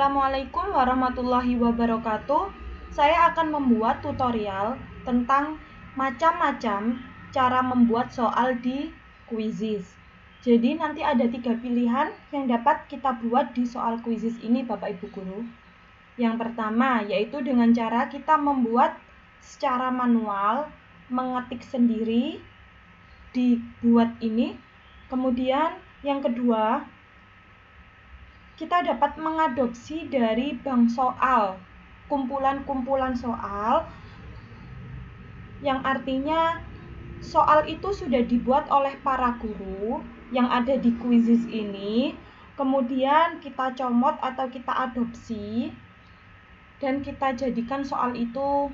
Assalamualaikum warahmatullahi wabarakatuh. Saya akan membuat tutorial tentang macam-macam cara membuat soal di Quizizz. Jadi nanti ada 3 pilihan yang dapat kita buat di soal Quizizz ini, Bapak Ibu Guru. Yang pertama yaitu dengan cara kita membuat secara manual, mengetik sendiri, dibuat ini. Kemudian yang kedua, kita dapat mengadopsi dari bank soal, kumpulan-kumpulan soal, yang artinya soal itu sudah dibuat oleh para guru yang ada di Quizizz ini, kemudian kita comot atau kita adopsi, dan kita jadikan soal itu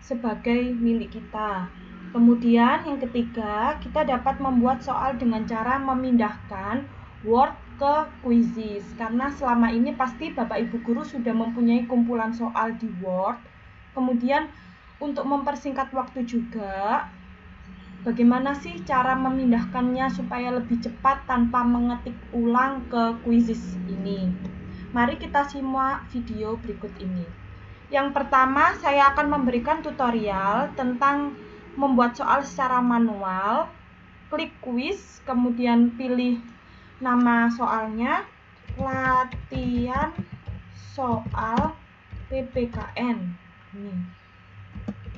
sebagai milik kita. Kemudian yang ketiga, kita dapat membuat soal dengan cara memindahkan Word ke Quizizz, karena selama ini pasti Bapak Ibu Guru sudah mempunyai kumpulan soal di Word. Kemudian untuk mempersingkat waktu juga, bagaimana sih cara memindahkannya supaya lebih cepat tanpa mengetik ulang ke Quizizz ini? Mari kita simak video berikut ini. Yang pertama, saya akan memberikan tutorial tentang membuat soal secara manual. Klik quiz, kemudian pilih nama soalnya, latihan soal PPKN. Ini.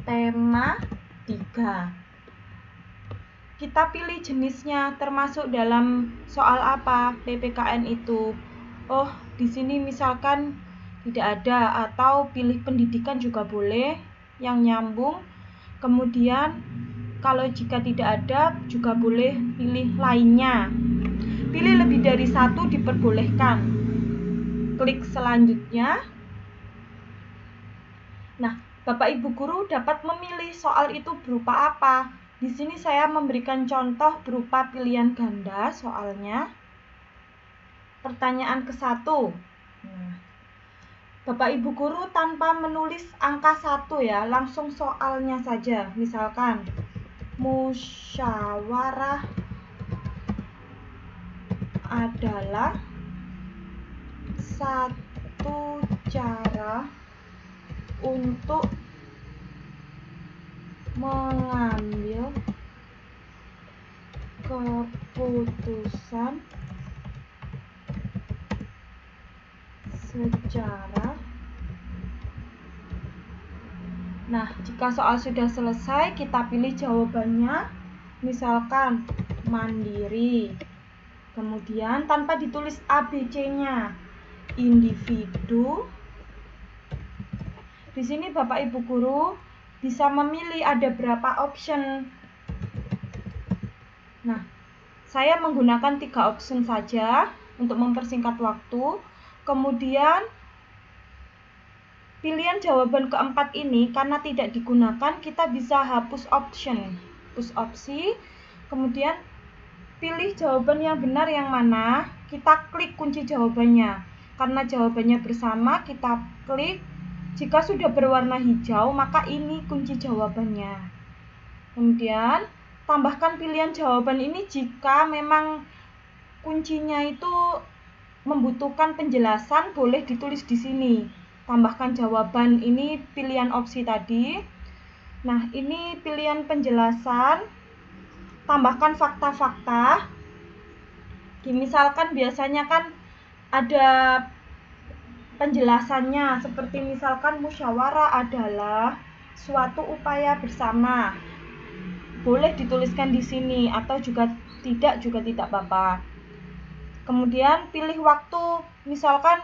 Tema 3. Kita pilih jenisnya, termasuk dalam soal apa PPKN itu. Oh, di sini misalkan tidak ada, atau pilih pendidikan juga boleh yang nyambung. Kemudian kalau jika tidak ada juga boleh pilih lainnya. Pilih lebih dari satu diperbolehkan. Klik selanjutnya. Nah, Bapak Ibu Guru dapat memilih soal itu berupa apa. Di sini saya memberikan contoh berupa pilihan ganda soalnya. Pertanyaan ke-1. Nah, Bapak Ibu Guru tanpa menulis angka 1 ya, langsung soalnya saja. Misalkan musyawarah adalah satu cara untuk mengambil keputusan secara. Nah, jika soal sudah selesai, kita pilih jawabannya. Misalkan mandiri. Kemudian tanpa ditulis ABC-nya, individu. Di sini Bapak Ibu Guru bisa memilih ada berapa option. Nah, saya menggunakan 3 option saja untuk mempersingkat waktu. Kemudian pilihan jawaban keempat ini karena tidak digunakan, kita bisa hapus option, hapus opsi. Kemudian pilih jawaban yang benar yang mana, kita klik kunci jawabannya. Karena jawabannya bersama, kita klik. Jika sudah berwarna hijau, maka ini kunci jawabannya. Kemudian tambahkan pilihan jawaban ini jika memang kuncinya itu membutuhkan penjelasan, boleh ditulis di sini. Tambahkan jawaban ini pilihan opsi tadi. Nah, ini pilihan penjelasan. Tambahkan fakta-fakta. Misalkan biasanya kan ada penjelasannya, seperti misalkan musyawarah adalah suatu upaya bersama. Boleh dituliskan di sini, atau juga tidak apa-apa. Kemudian pilih waktu, misalkan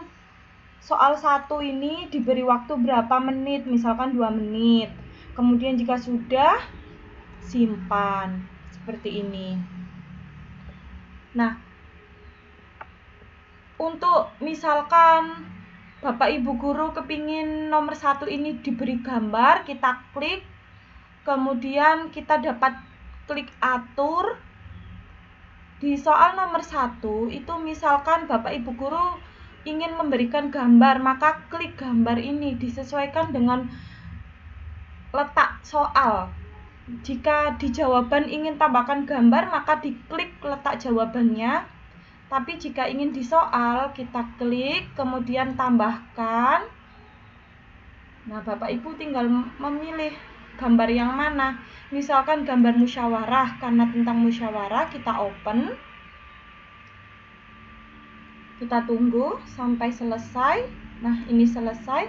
soal 1 ini diberi waktu berapa menit, misalkan 2 menit. Kemudian jika sudah, simpan seperti ini. Nah, untuk misalkan Bapak Ibu Guru kepingin nomor 1 ini diberi gambar, kita klik. Kemudian kita dapat klik atur. Di soal nomor 1 itu misalkan Bapak Ibu Guru ingin memberikan gambar, maka klik gambar ini disesuaikan dengan letak soal. Jika di jawaban ingin tambahkan gambar, maka diklik letak jawabannya. Tapi jika ingin di soal, kita klik, kemudian tambahkan. Nah, Bapak Ibu tinggal memilih gambar yang mana. Misalkan gambar musyawarah, karena tentang musyawarah kita open. Kita tunggu sampai selesai. Nah, ini selesai.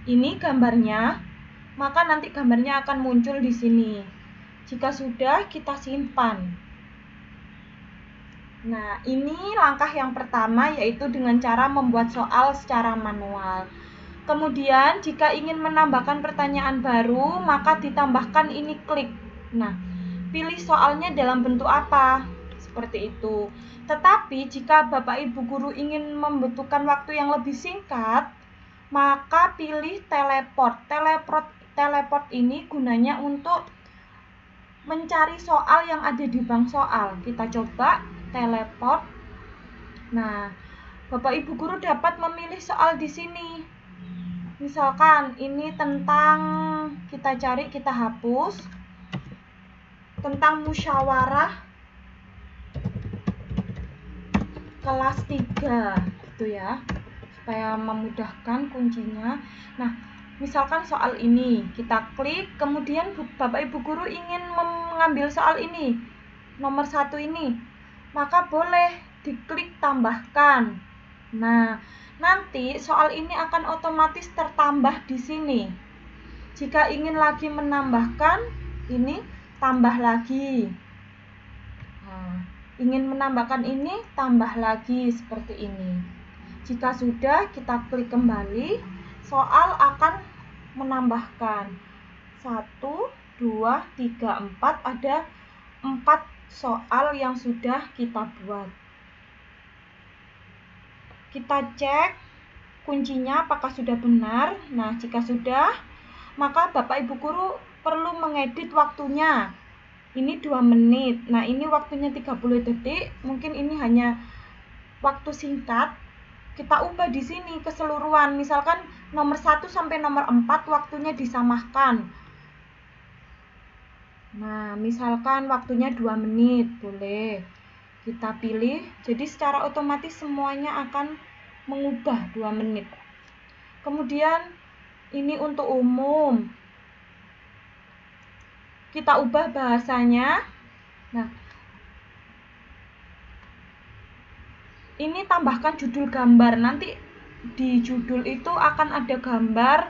Ini gambarnya, maka nanti gambarnya akan muncul di sini. Jika sudah, kita simpan. Nah, ini langkah yang pertama, yaitu dengan cara membuat soal secara manual. Kemudian, jika ingin menambahkan pertanyaan baru, maka ditambahkan ini klik. Nah, pilih soalnya dalam bentuk apa, seperti itu. Tetapi, jika Bapak Ibu guru ingin membutuhkan waktu yang lebih singkat, maka pilih teleport. Teleport ini gunanya untuk mencari soal yang ada di bank soal. Kita coba teleport. Nah, Bapak Ibu guru dapat memilih soal di sini. Misalkan ini tentang, kita cari, kita hapus, tentang musyawarah kelas 3 gitu ya, supaya memudahkan kuncinya. Nah, misalkan soal ini, kita klik, kemudian Bapak Ibu guru ingin mengambil soal ini, nomor 1 ini, maka boleh diklik tambahkan. Nah, nanti soal ini akan otomatis tertambah di sini. Jika ingin lagi menambahkan, ini tambah lagi. Nah, ingin menambahkan ini, tambah lagi seperti ini. Jika sudah, kita klik kembali, soal akan menambahkan 1, 2, 3, 4, ada 4 soal yang sudah kita buat. Kita cek kuncinya apakah sudah benar. Nah, jika sudah, maka Bapak Ibu guru perlu mengedit waktunya. Ini 2 menit. Nah, ini waktunya 30 detik. Mungkin ini hanya waktu singkat. Kita ubah di sini keseluruhan. Misalkan nomor 1 sampai nomor 4 waktunya disamakan. Nah, misalkan waktunya 2 menit, boleh. Kita pilih, jadi secara otomatis semuanya akan mengubah 2 menit. Kemudian ini untuk umum, kita ubah bahasanya. Nah, ini tambahkan judul gambar. Nanti di judul itu akan ada gambar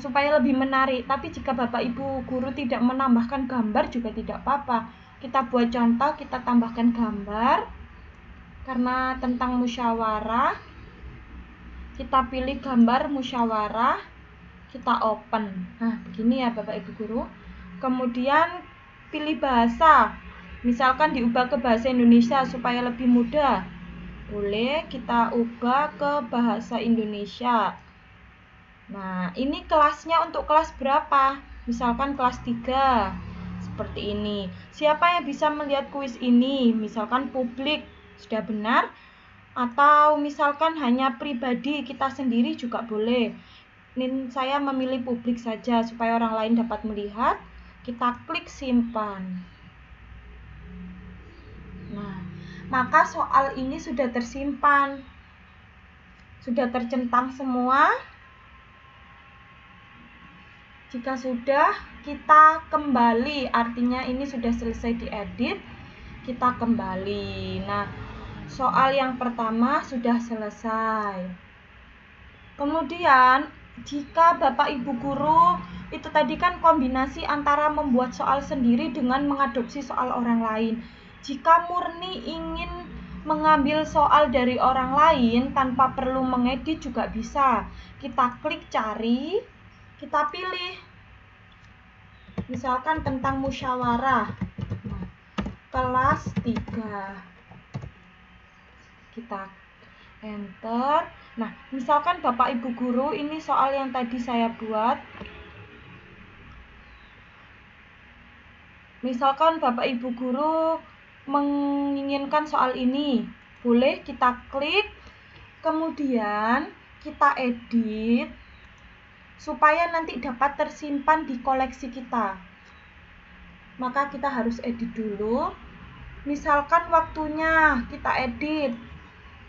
supaya lebih menarik. Tapi jika Bapak Ibu guru tidak menambahkan gambar juga tidak apa-apa. Kita buat contoh, kita tambahkan gambar. Karena tentang musyawarah, kita pilih gambar musyawarah, kita open. Nah, begini ya Bapak Ibu guru. Kemudian pilih bahasa. Misalkan diubah ke bahasa Indonesia supaya lebih mudah. Boleh kita ubah ke bahasa Indonesia. Nah, ini kelasnya untuk kelas berapa? Misalkan kelas 3. Seperti ini. Siapa yang bisa melihat kuis ini? Misalkan publik, sudah benar? Atau misalkan hanya pribadi, kita sendiri juga boleh. Ini saya memilih publik saja supaya orang lain dapat melihat. Kita klik simpan. Nah, maka soal ini sudah tersimpan. Sudah tercentang semua. Jika sudah, kita kembali, artinya ini sudah selesai diedit, kita kembali. Nah, soal yang pertama sudah selesai. Kemudian, jika Bapak Ibu guru, itu tadi kan kombinasi antara membuat soal sendiri dengan mengadopsi soal orang lain. Jika murni ingin mengambil soal dari orang lain tanpa perlu mengedit juga bisa. Kita klik cari, kita pilih, misalkan tentang musyawarah, nah, kelas 3, kita enter. Nah, misalkan Bapak Ibu guru, ini soal yang tadi saya buat. Misalkan Bapak Ibu guru menginginkan soal ini, boleh kita klik, kemudian kita edit supaya nanti dapat tersimpan di koleksi kita. maka kita harus edit dulu. Misalkan waktunya kita edit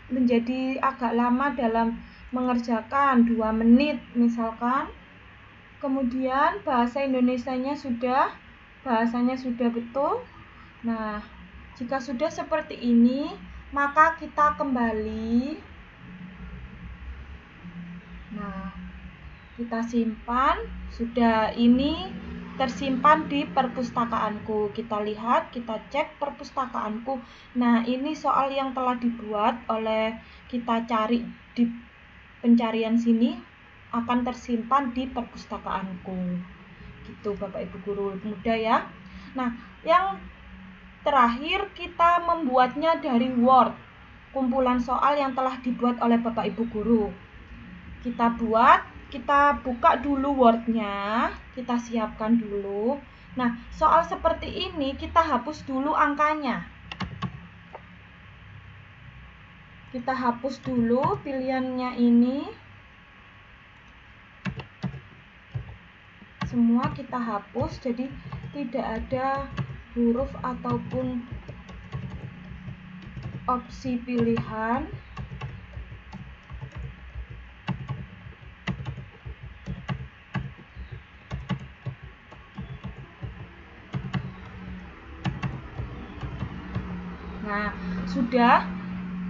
menjadi agak lama dalam mengerjakan 2 menit misalkan. Kemudian bahasanya sudah betul. Nah, jika sudah seperti ini, maka kita kembali. Nah, kita simpan. Sudah, ini tersimpan di perpustakaanku. Kita lihat, kita cek perpustakaanku. Nah, ini soal yang telah dibuat oleh kita cari di pencarian sini akan tersimpan di perpustakaanku. Gitu Bapak Ibu guru, mudah ya. Nah, yang terakhir kita membuatnya dari Word, kumpulan soal yang telah dibuat oleh Bapak Ibu guru. Kita buka dulu Word-nya, kita siapkan dulu. Nah, soal seperti ini kita hapus dulu angkanya. Kita hapus dulu pilihannya ini. Semua kita hapus, jadi tidak ada huruf ataupun opsi pilihan. Nah, sudah.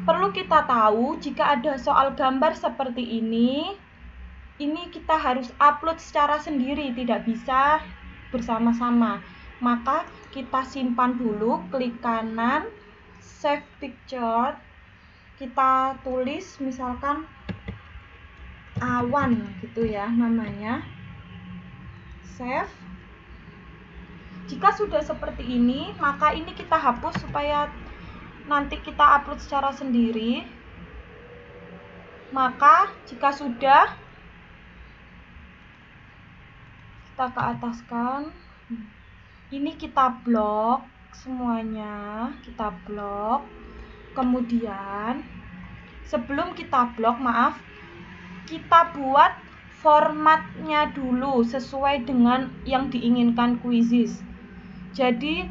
Perlu kita tahu jika ada soal gambar seperti ini kita harus upload secara sendiri, tidak bisa bersama-sama. Maka kita simpan dulu, klik kanan, save picture. Kita tulis misalkan awan gitu ya namanya. Save. Jika sudah seperti ini, maka ini kita hapus supaya nanti kita upload secara sendiri. Maka jika sudah, kita ke ataskan. Ini kita blok semuanya, kita blok. Kemudian sebelum kita blok, kita buat formatnya dulu sesuai dengan yang diinginkan Quizizz. Jadi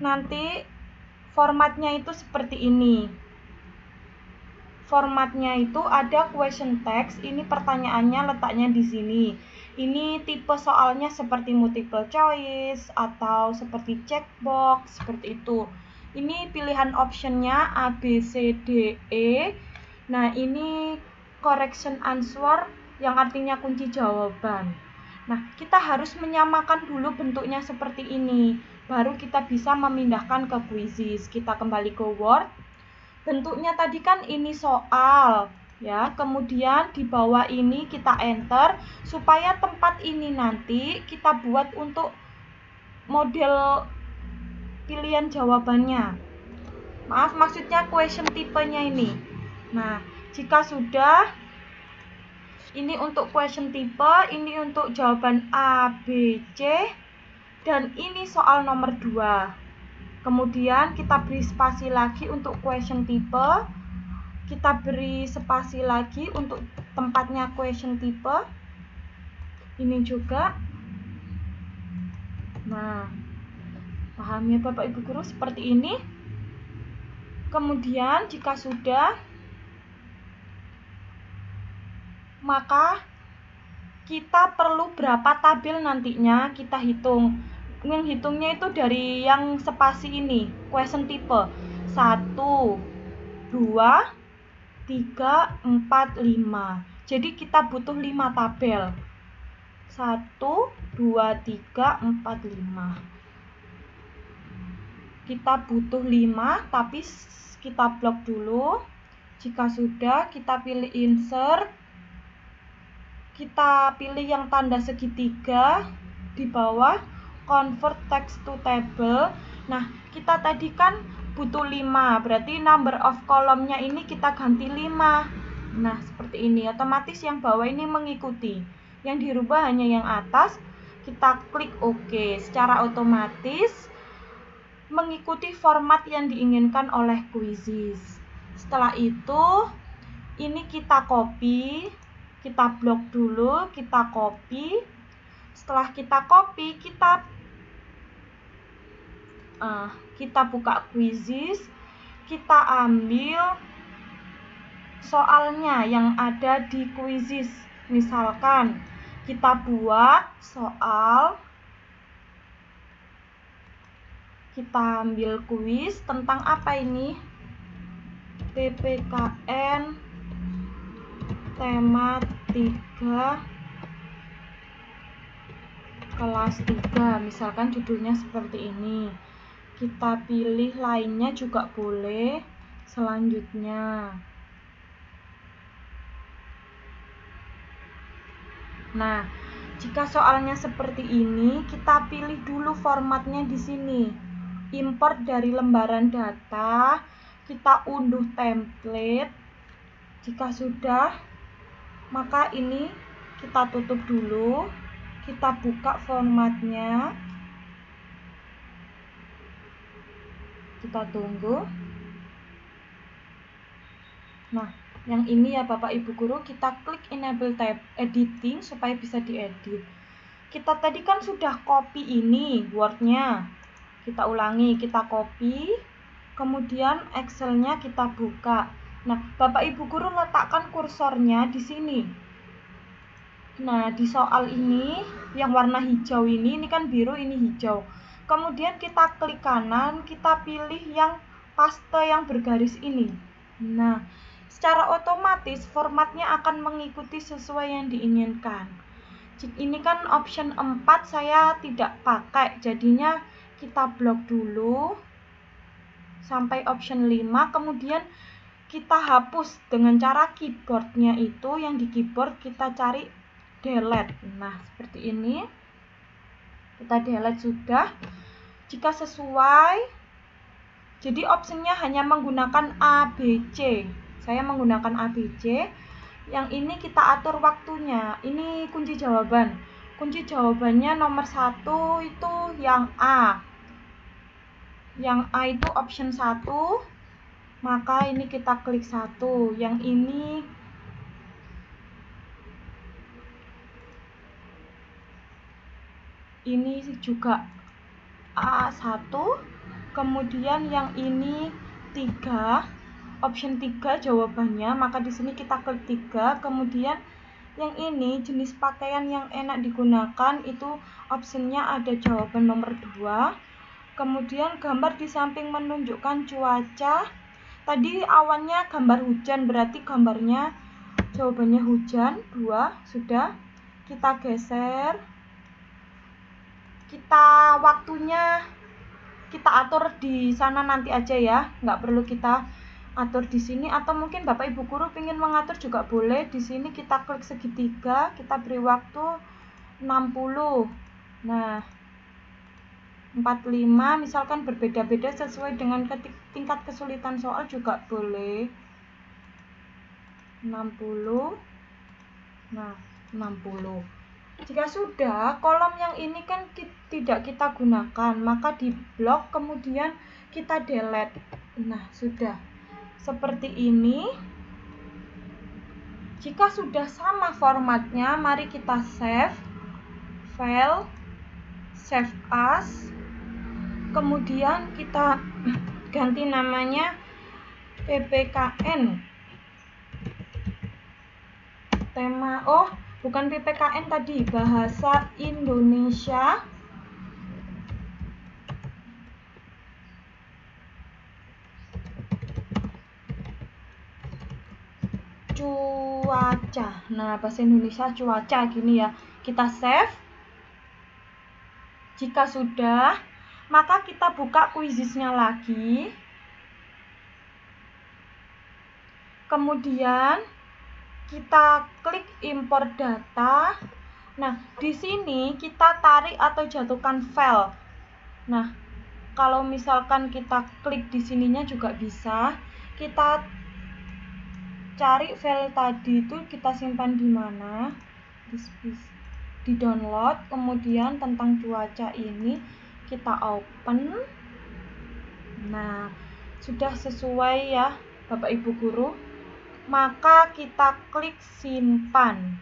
nanti formatnya itu seperti ini. Formatnya itu ada question text, ini pertanyaannya letaknya di sini. Ini tipe soalnya seperti multiple choice atau seperti checkbox, seperti itu. Ini pilihan optionnya A, B, C, D, E. Nah, ini correction answer yang artinya kunci jawaban. Nah, kita harus menyamakan dulu bentuknya seperti ini. Baru kita bisa memindahkan ke Quizizz. Kita kembali ke Word. Bentuknya tadi kan ini soal, ya. Kemudian di bawah ini kita enter supaya tempat ini nanti kita buat untuk model pilihan jawabannya. Maksudnya question tipenya ini. Nah, jika sudah, ini untuk question tipe, ini untuk jawaban A, B, C, dan ini soal nomor 2. Kemudian kita beri spasi lagi untuk question tipe. Kita beri spasi lagi untuk tempatnya question tipe. Ini juga. Nah, paham ya Bapak Ibu guru seperti ini. Kemudian jika sudah, maka kita perlu berapa tabel nantinya kita hitung. Menghitungnya itu dari yang spasi ini, question tipe 1, 2, 3, 4, 5. Jadi kita butuh 5 tabel. 1, 2, 3, 4, 5. Kita butuh 5, tapi kita blok dulu. Jika sudah, kita pilih insert. Kita pilih yang tanda segitiga di bawah, convert text to table. Nah, kita tadi kan butuh 5, berarti number of kolomnya ini kita ganti 5. Nah, seperti ini. Otomatis yang bawah ini mengikuti. Yang dirubah hanya yang atas. Kita klik OK. Secara otomatis mengikuti format yang diinginkan oleh Quizizz. Setelah itu, ini kita copy. Kita blok dulu, kita copy. Setelah kita copy, kita kita buka Quizzes, kita ambil soalnya yang ada di Quizzes. Misalkan kita buat soal, kita ambil kuis tentang apa ini? PPKN tema 3 kelas 3, misalkan judulnya seperti ini. Kita pilih lainnya juga boleh. Selanjutnya, nah, jika soalnya seperti ini, kita pilih dulu formatnya di sini. Import dari lembaran data, kita unduh template. Jika sudah, maka ini kita tutup dulu. Kita buka formatnya. Kita tunggu. Nah, yang ini ya Bapak Ibu Guru, kita klik enable tab editing supaya bisa diedit. Kita tadi kan sudah copy ini Word-nya. Kita ulangi, kita copy. Kemudian Excel-nya kita buka. Nah, Bapak Ibu Guru letakkan kursornya di sini. Nah, di soal ini yang warna hijau ini kan biru, ini hijau. Kemudian kita klik kanan, kita pilih yang paste yang bergaris ini. Nah, secara otomatis formatnya akan mengikuti sesuai yang diinginkan. Ini kan option 4 saya tidak pakai, jadinya kita blok dulu sampai option 5, kemudian kita hapus dengan cara keyboardnya itu, yang di keyboard kita cari delete. Nah, seperti ini. Kita delete sudah. Jika sesuai, jadi optionnya hanya menggunakan ABC. Saya menggunakan ABC. Yang ini kita atur waktunya. Ini kunci jawaban. Kunci jawabannya nomor 1 itu yang A. Yang A itu option 1. Maka ini kita klik 1. Yang ini juga A1, kemudian yang ini 3, option 3 jawabannya, maka di sini kita klik 3, kemudian yang ini jenis pakaian yang enak digunakan, itu optionnya ada jawaban nomor 2, kemudian gambar di samping menunjukkan cuaca, tadi awannya gambar hujan, berarti gambarnya jawabannya hujan, 2, sudah, kita geser. Kita waktunya kita atur di sana nanti aja ya, nggak perlu kita atur di sini, atau mungkin Bapak Ibu Guru ingin mengatur juga boleh. Di sini kita klik segitiga, kita beri waktu 60. Nah, 45 misalkan berbeda-beda sesuai dengan tingkat kesulitan soal juga boleh. 60. Nah, 60. Jika sudah, kolom yang ini kan tidak kita gunakan, maka di blok kemudian kita delete. Nah, sudah seperti ini. Jika sudah sama formatnya, mari kita save, file, save as, kemudian kita ganti namanya PPKN tema, bukan PPKN tadi, Bahasa Indonesia cuaca. Nah, Bahasa Indonesia cuaca gini ya. Kita save. Jika sudah, maka kita buka Quizzes-nya lagi. Kemudian kita klik import data. Nah, di sini kita tarik atau jatuhkan file. Nah, kalau misalkan kita klik di sininya juga bisa. Kita cari file tadi itu, kita simpan di mana? Di download. Kemudian tentang cuaca ini kita open. Nah, sudah sesuai ya Bapak Ibu Guru. Maka kita klik simpan.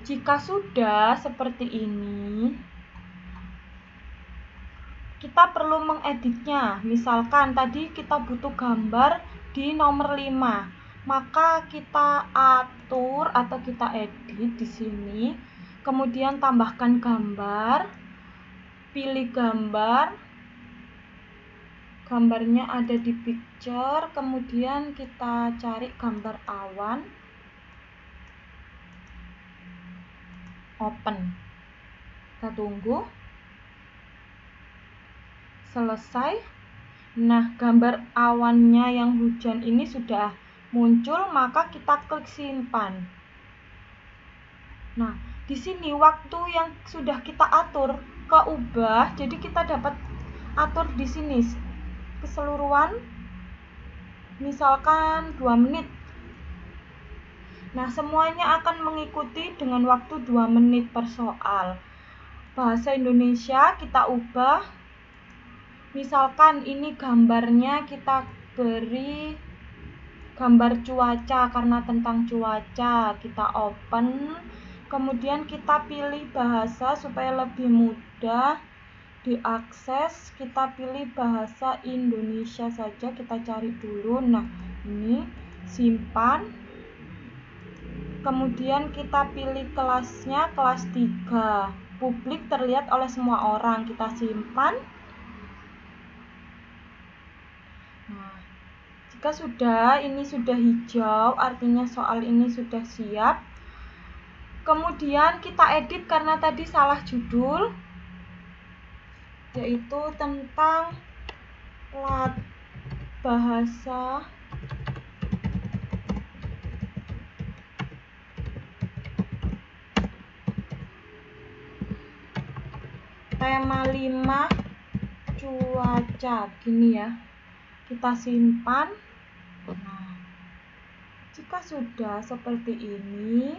Jika sudah seperti ini, kita perlu mengeditnya. Misalkan tadi kita butuh gambar di nomor 5, maka kita atur atau kita edit di sini, kemudian tambahkan gambar, pilih gambar, gambarnya ada di picture, kemudian kita cari gambar awan, open, kita tunggu. Selesai. Nah, gambar awannya yang hujan ini sudah muncul, maka kita klik simpan. Nah, di sini waktu yang sudah kita atur keubah, jadi kita dapat atur di sini keseluruhan misalkan 2 menit. Nah, semuanya akan mengikuti dengan waktu 2 menit per soal. Bahasa Indonesia kita ubah. Misalkan ini gambarnya kita beri gambar cuaca karena tentang cuaca, kita open, kemudian kita pilih bahasa supaya lebih mudah diakses, kita pilih bahasa Indonesia saja, kita cari dulu. Nah, ini simpan, kemudian kita pilih kelasnya, kelas 3, publik terlihat oleh semua orang, kita simpan. Nah, jika sudah, ini sudah hijau, artinya soal ini sudah siap. Kemudian kita edit karena tadi salah judul, yaitu tentang plat bahasa tema 5 cuaca, gini ya. Kita simpan. Nah, jika sudah seperti ini,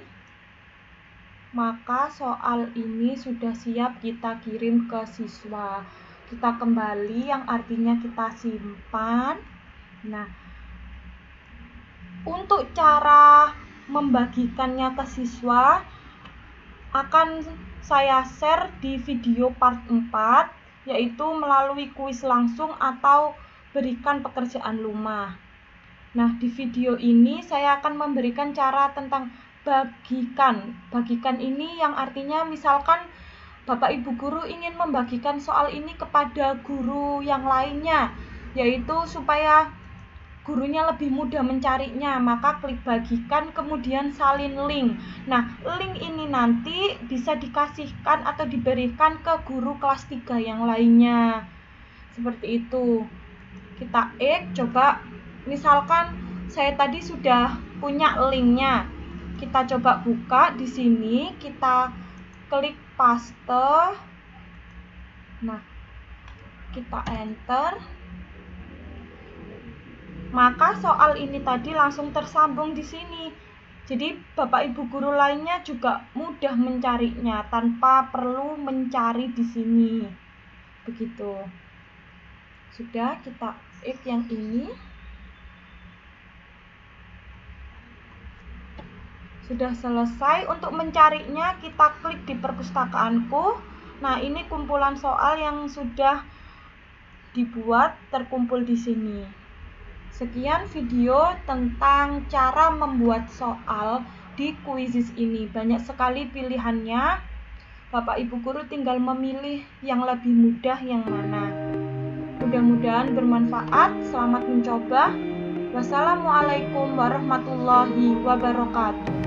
maka soal ini sudah siap kita kirim ke siswa. Kita kembali, yang artinya kita simpan. Nah, untuk cara membagikannya ke siswa akan saya share di video part 4, yaitu melalui kuis langsung atau berikan pekerjaan rumah. Nah, di video ini saya akan memberikan cara tentang bagikan ini, yang artinya misalkan Bapak Ibu guru ingin membagikan soal ini kepada guru yang lainnya, yaitu supaya gurunya lebih mudah mencarinya, maka klik bagikan kemudian salin link. Nah, link ini nanti bisa dikasihkan atau diberikan ke guru kelas 3 yang lainnya. Seperti itu. Kita coba, misalkan saya tadi sudah punya linknya, kita coba buka di sini, kita klik paste, nah kita enter, maka soal ini tadi langsung tersambung di sini. Jadi Bapak Ibu guru lainnya juga mudah mencarinya tanpa perlu mencari di sini. Begitu. Sudah, kita yang ini. Sudah selesai. Untuk mencarinya kita klik di perpustakaanku. Nah, ini kumpulan soal yang sudah dibuat terkumpul di sini. Sekian video tentang cara membuat soal di Quizizz ini. Banyak sekali pilihannya. Bapak Ibu guru tinggal memilih yang lebih mudah yang mana. Mudah-mudahan bermanfaat. Selamat mencoba. Wassalamualaikum warahmatullahi wabarakatuh.